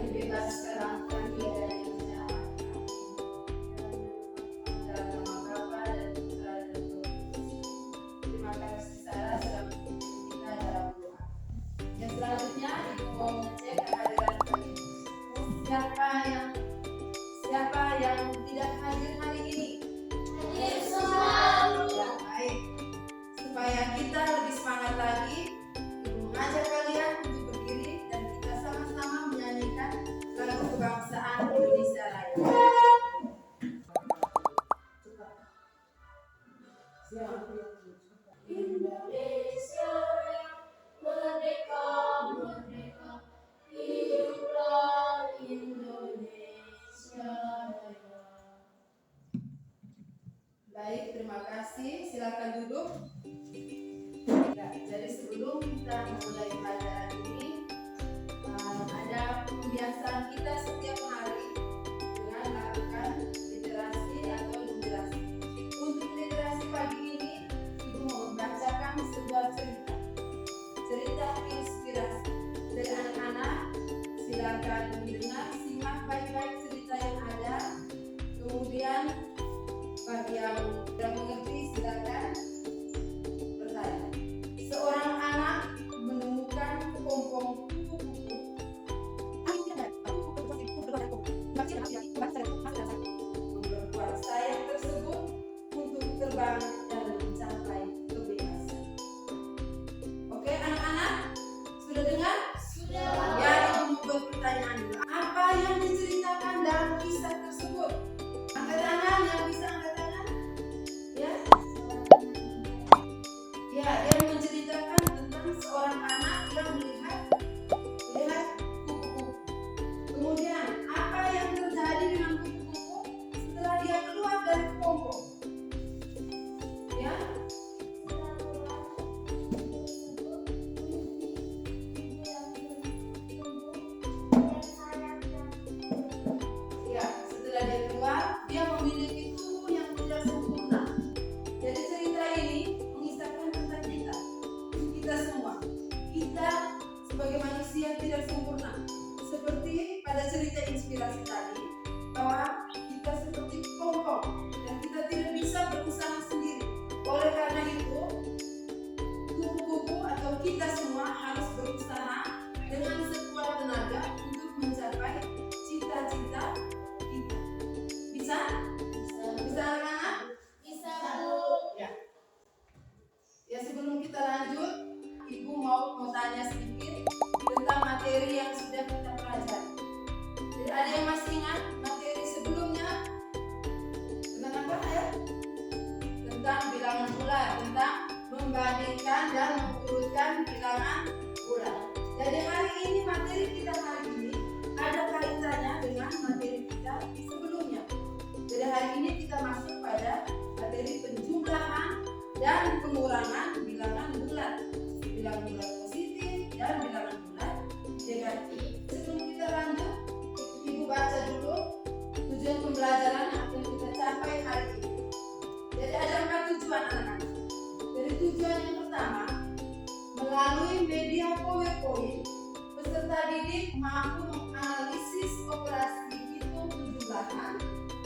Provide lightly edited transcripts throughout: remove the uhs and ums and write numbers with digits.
dibebaskan akan dia dari ancaman dalam nama Bapa dan Putra dan Roh Kudus. Terima kasih Sarah sudah memimpin kita dalam doa. Yang selanjutnya Ibu mau mengecek kehadiran kami. Siapa yang tidak hadir hari ini? Hadir selalu. Ya, baik. Supaya kita lebih semangat lagi, Ibu mengajak kalian untuk berdiri dan kita sama-sama menyanyikan lagu kebangsaan Indonesia Raya. Indonesia yang merdeka, merdeka, hiduplah Indonesia Raya. Baik, terima kasih. Silakan duduk. Ya, jadi sebelum kita memulai pelajaran ini, ada pembiasaan kita setiap hari dengan melakukan literasi atau numerasi. Untuk literasi pagi ini, Ibu mau membacakan sebuah cerita inspirasi dari anak-anak. Silakan mendengar, simak baik-baik cerita yang ada. Kemudian bagi yang tidak mengerti silakan bertanya. Seorang anak menemukan kepompong kupu-kupu. Memperkuat sayap tersebut untuk terbang dan mencapai kebebasan. Oke anak-anak, sudah dengar? Sudah. Ya, Ibu mau berpertanyaan dulu. Apa yang diceritakan dalam kisah tersebut? Angkat tangan, yang bisa angkat tangan. Ya, ya, dia menceritakan tentang seorang anak yang melihat kupu-kupu. Kemudian, apa yang terjadi dengan kupu-kupu setelah dia keluar dari kepompong? Ya, ya, setelah dia keluar, dia memiliki tubuh yang tidak sempurna. Jadi cerita ini mengisahkan tentang kita semua. Kita sebagai manusia tidak sempurna. Seperti pada cerita inspirasi tadi, bahwa kita seperti kepompong dan kita tidak bisa berusaha sendiri. Oleh karena itu, kupu-kupu atau kita semua harus berusaha dengan sekuat tenaga untuk mencapai cita-cita kita. Bisa? Bisa anak-anak? Bisa, Bu. Ya. Ya, sebelum kita lanjut, Ibu mau tanya sedikit tentang materi yang sudah kita pelajari. Jadi ada yang masih ingat materi sebelumnya? Tentang apa ya? Tentang bilangan bulat, tentang membandingkan dan mengurutkan bilangan bulat. Jadi hari ini materi kita hari ini ada kaitannya dengan materi kita sebelumnya. Jadi hari ini kita masuk pada materi penjumlahan dan pengurangan bilangan bulat. Bilangan bulat positif dan bilangan bulat negatif. Sebelum kita lanjut, Ibu baca dulu tujuan pembelajaran yang akan kita capai hari ini. Jadi ada 4 tujuan anak-anak. Jadi tujuan yang pertama, melalui media PowerPoint, peserta didik mampu menganalisis operasi hitung penjumlahan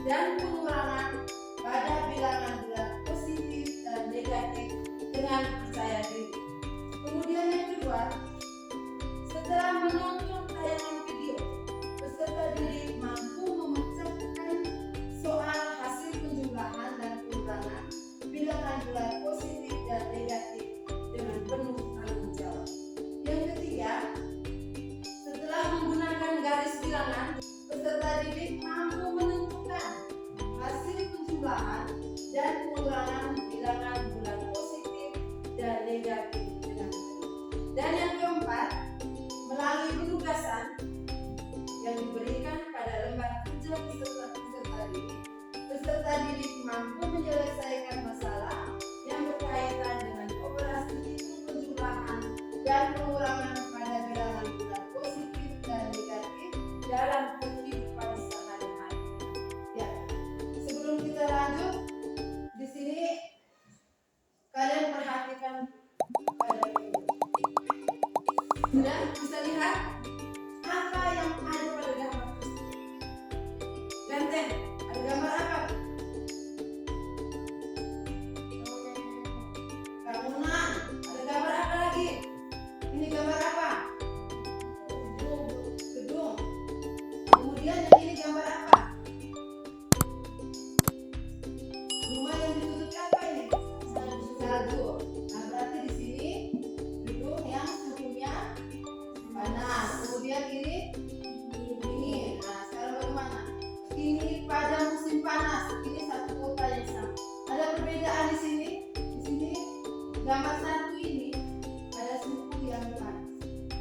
dan pengurangan pada bilangan bulat positif dan negatif dengan percaya diri. Kemudian yang kedua, setelah menonton tayangan video, peserta didik mampu memecahkan soal hasil penjumlahan dan pengurangan bilangan bulat positif dan negatif dengan penuh tanggung jawab. Yang ketiga, setelah menggunakan garis bilangan, peserta didik mampu menentukan hasil penjumlahan dan pengurangan bilangan bulat positif dan negatif dengan benar. Dan yang keempat, melalui Aten, ada gambar apa? Bangunan. Ada gambar apa lagi? Ini gambar apa? Gedung. Kemudian yang ini gambar apa? Rumah yang ditutupi apa ini? Salju. Nah, berarti di sini gedung yang suhunya panas. Kemudian ini dingin. Nah, sekarang bagaimana? Ini pada musim panas. Ini satu kota yang sama. Ada perbedaan di sini. Di sini gambar satu ini ada suhu yang panas.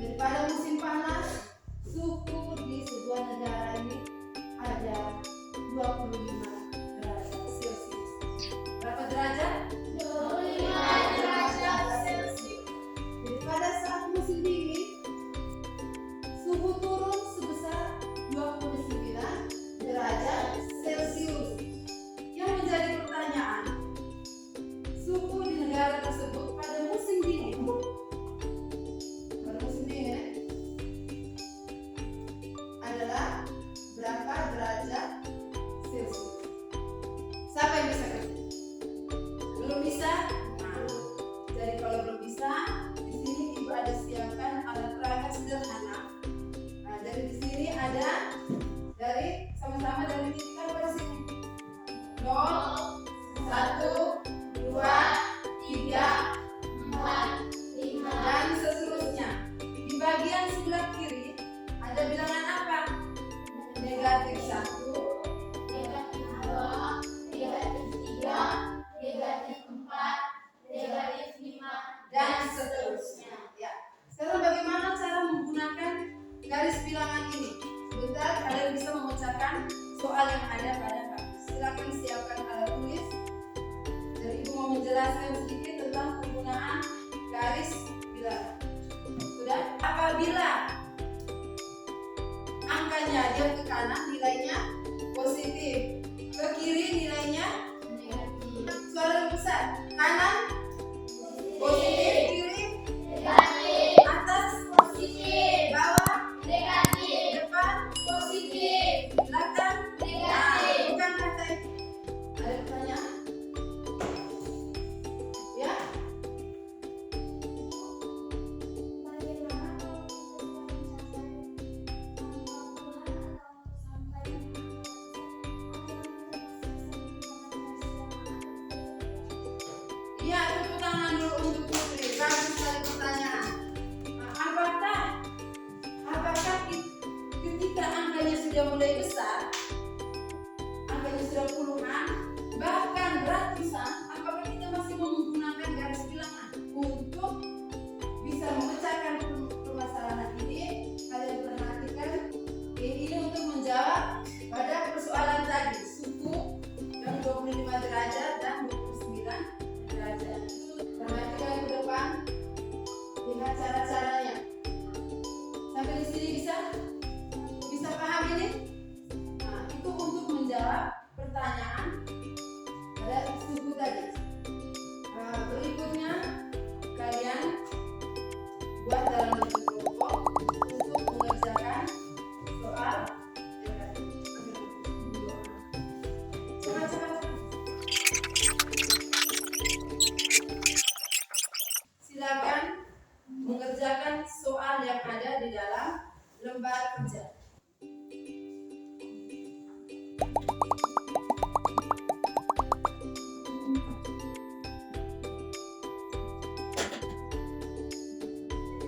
Daripada musim panas, suhu di sebuah negara ini ada 25 derajat Celcius. Berapa derajat? 25 derajat Celcius. Jadi pada saat musim dingin, suhu turun sebesar 29 derajat Celcius. Yang menjadi pertanyaan, suhu di negara tersebut pada musim dingin, adalah berapa derajat Celcius? Siapa yang bisa kerja? Belum bisa? Nah, jadi kalau belum bisa, di sini ibu ada siapkan alat peraga sederhana. Nah, dari di sini ada dari sama-sama dari titik pada sini 0, 1, 2, 3, 4, 5, dan seterusnya. Di bagian sebelah kiri ada bilangan apa? Negatif 1, negatif 2, negatif 3, negatif 4, negatif 5, dan seterusnya. Ya. Sekarang bagaimana cara menggunakan garis bilangan ini? Sebentar kalian bisa memecahkan soal yang ada pada kamus. Silakan siapkan alat tulis. Jadi ibu mau menjelaskan sedikit tentang penggunaan garis bilangan. Sudah? Apabila angkanya dia ke kanan nilainya positif, ke kiri nilainya negatif, suara lebih besar. Kanan positif, kiri negatif, atas, positif, bawah, negatif, depan, positif, belakang. Nah, negatif. bukan kata itu. Ada pertanyaan? Ya? Iya, tepuk tangan dulu untuk Putri. Bagus sekali pertanyaan. Nah, apakah ketika angkanya sudah mulai besar, angkanya sudah puluhan, bahkan ratusan, apakah kita masih menggunakan garis bilangan untuk bisa memecahkan permasalahan ini? Kalian perhatikan, ini untuk menjawab pada persoalan tadi, suhu yang 25 derajat dan 29 derajat. Perhatikan ke depan, lihat cara-caranya. Sampai di sini bisa paham ini? Nah, itu untuk menjawab pertanyaan pada suhu tadi. Berikutnya kalian buat dalam bentuk kelompok untuk mengerjakan soal. Cepat. Silakan mengerjakan soal yang ada di dalam lembar kerja.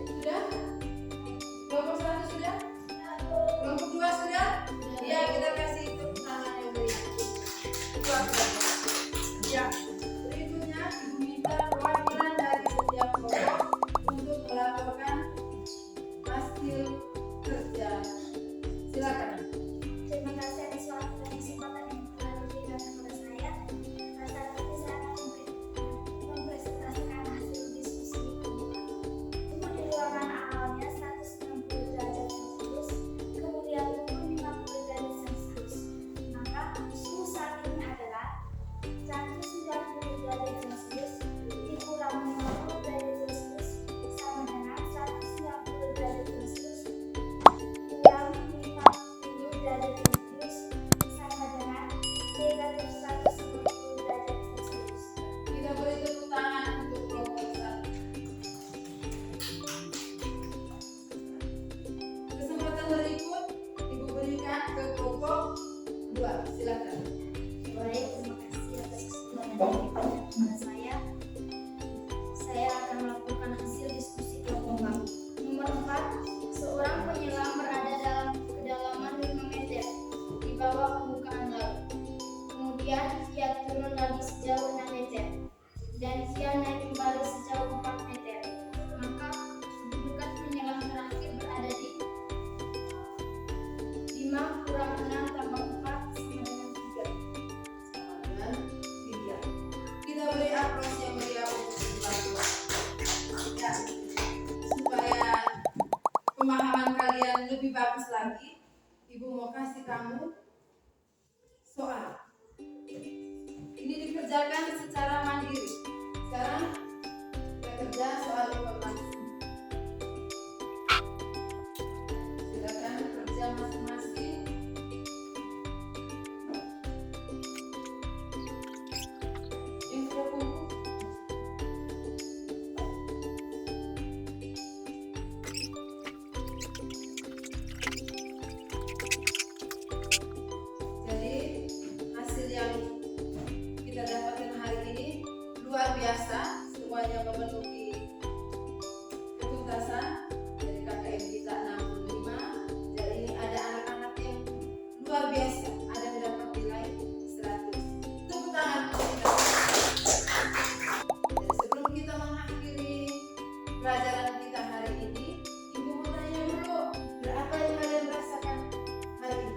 Sudah? Kelompok 1 sudah? Kelompok 2 sudah? Iya, kita kasih tepuk tangan yang berikan. Ya. Berikutnya ibu minta perwakilan dari setiap kelompok untuk melaporkan hasil kerja Dua, silakan. Baik, terima kasih atas kesempatan yang diberikan kepada saya. Saya akan melakukan hasil diskusi kelompok kami. Nomor 4, seorang penyelam berada dalam kedalaman 5 meter di bawah permukaan laut. Kemudian ia turun lagi sejauh 6 meter dan ia naik kembali sejauh 4 meter. Maka kedudukan penyelam terakhir berada di 5 kurang 6 tambah 4 sama dengan 3. Sama dengan 3. Kita beri aplaus yang meriah untuk pembantu. Ya, supaya pemahaman kalian lebih bagus lagi, Ibu mau kasih kamu soal. Ini dikerjakan secara mandiri. Sekarang kita kerja soal informasi. Silakan kerja masing-masing. Yang sudah kumpul. Jadi hasil yang kita dapatkan hari ini luar biasa, semuanya memenuhi ketuntasan. Dari KKM kita 65. Jadi ini ada anak-anak yang luar biasa, ada yang mendapat nilai 100. Tepuk tangan untuk kita. Jadi sebelum kita mengakhiri pelajaran kita hari ini, Ibu mau tanya dulu, berapa yang kalian rasakan hari ini?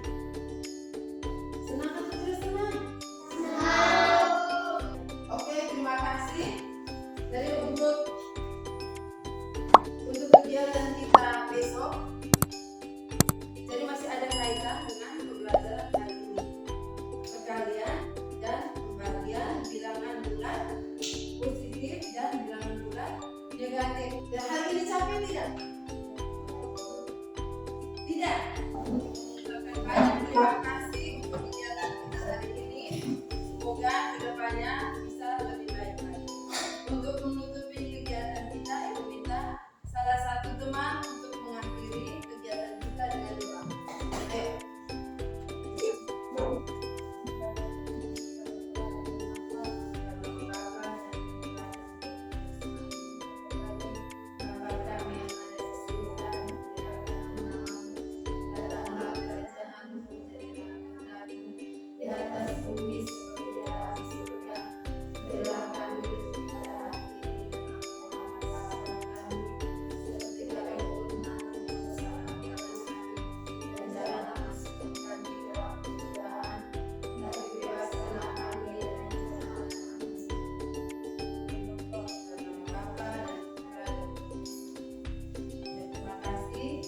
Senang atau tidak senang? Oke, terima kasih. Jadi untuk kegiatan kita besok, jadi masih ada kaitan dengan pembelajaran hari ini. Perkalian dan pembagian bilangan bulat positif dan bilangan bulat negatif. Dan hari ini capek tidak? Tidak. Banyak terima kasih untuk kegiatan kita hari ini. Semoga kedepannya bisa lebih baik lagi. Untuk menutupi kegiatan kita, Ibu minta salah satu teman untuk mengakhiri kegiatan kita dengan doa. Ayo. Di atas bumi seperti di atas surga, berilah kami rezeki hari ini, seperti kami pun mengampuni kesalahan kami, dan janganlah masukkan kami ke dalam pencobaan, tapi bebaskanlah kami dari jahat. Bapa dan Putra dan Roh Kudus. Terima kasih.